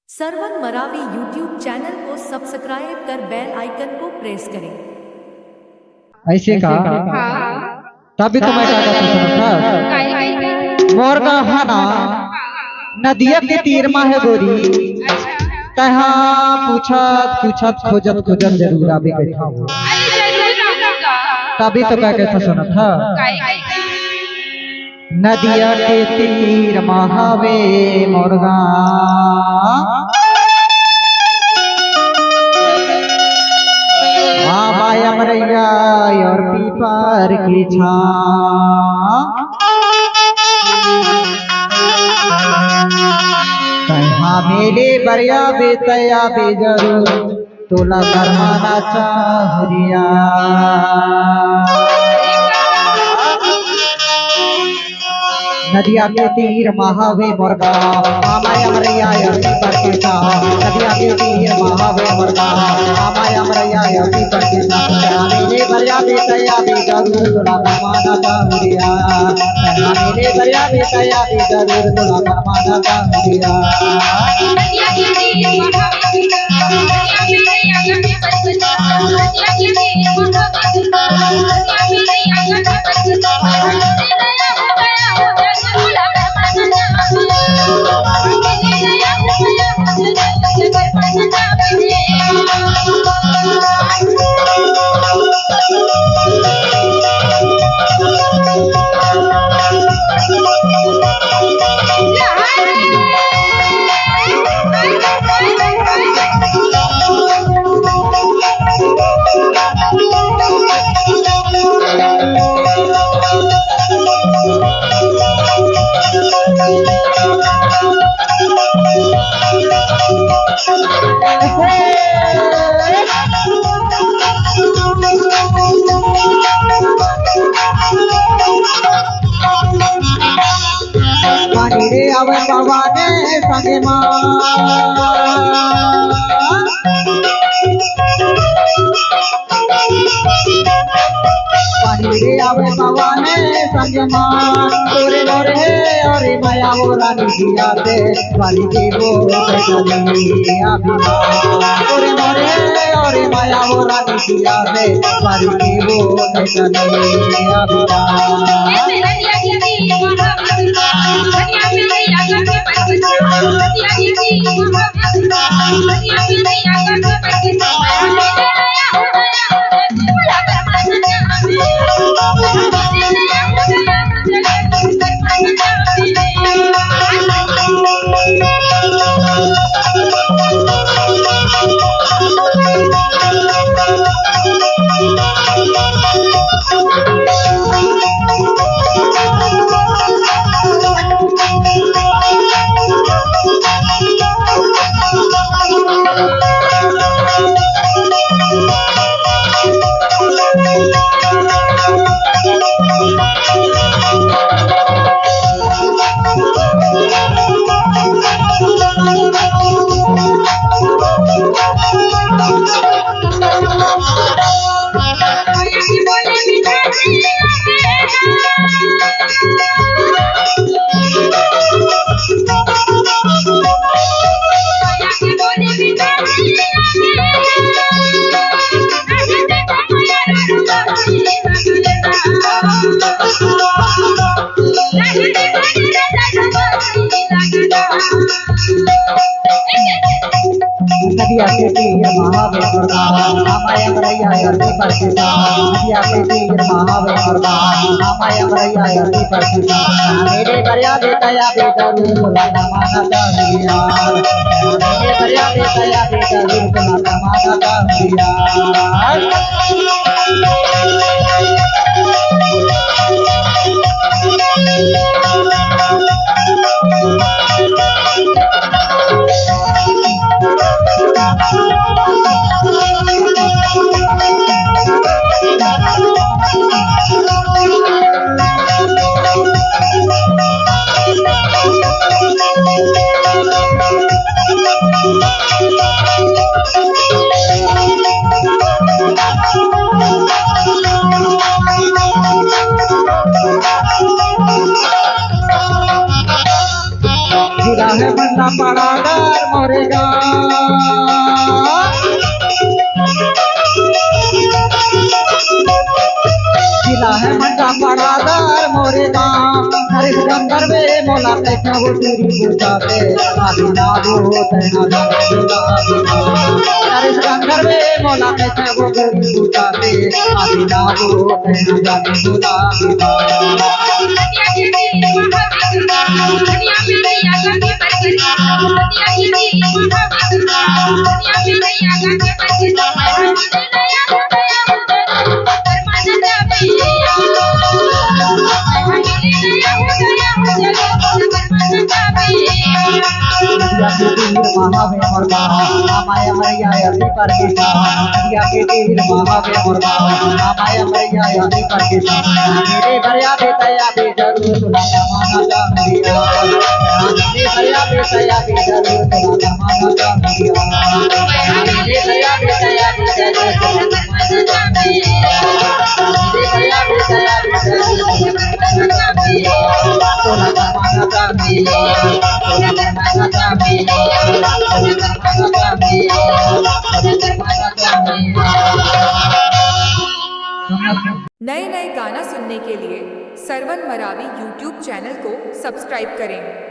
Sarwan Maravi YouTube channel को subscribe कर bell icon को प्रेस करें। ऐसे का तभी तो मैं कहता था मोर का हना नदिया के तीर में है गोरी तहा पूछत पूछत खोजत खोजत जरूर आबे बैठा हो। तभी तो क्या कहता सुना था नदिया के तीर महावे मोरगा माया मरैया और पीपर की छा मेले बरिया बेतया बेजरूर तोला करमाना चाहुरिया नदिया के तीर महावे मुर्गा माया मरैया पीपर के छा नदिया के तीर महावे मुर्गा माया मरैया पीपर के छा मेले बरिया बेतया बेजरूर तोला करमाना चाहुरिया मेले बरिया बेतया बेजरूर तोला करमाना चाहुरिया नदिया के तीर महावे नदिया के तीर अब पवाने संगे अब पवाने संगे तोरे मोरे और माया वो रानी जिया दे वाली की वो तोरे मोरे और माया वो रानी जिया दे वाली की वो नदिया के तीर महावे मुर्गा माया मरैया पीपर के छा नदिया के तीर महावे मुर्गा माया मरैया पीपर के छा मेरे बरिया बेतया बेजरूर तोला करमाना चाहुरिया मेरे बरिया बेतया बेजरूर तोला करमाना चाहुरिया मोरे जिला है मंडा पड़ादार मोरे गाँव हरिश गंधर्वे मोला कैसा वो तेरी बुझाते आदि ना वो तेना जाने बुला हरिश गंधर्वे मोला कैसा वो तेरी बुझाते आदि ना वो तेना जाने बुला नदिया के तीर महावीर दुनिया में नैया गाके बरकत नदिया के तीर महावीर दुनिया में नैया गाके बरकत नैया हो गया परमानंद भैया नैया हो गया परमानंद भैया नदिया के तीर महावे मुर्गा माया मरिया अति पर किसा नदिया के तीर महावे मुर्गा माया मरिया अति पर किसा मेरे भरिया बेतया भी जरूर सुना माना जानिया मेरे भरिया बेतया भी जरूर सुना माना जानिया मेरे भरिया बेतया भी जरूर सुना माना जानिया मेरे भरिया बेतया भी जरूर सुना माना जानिया सोना माना जानिया सोना माना जानिया नए नए गाना सुनने के लिए सरवन मरावी यूट्यूब चैनल को सब्सक्राइब करें।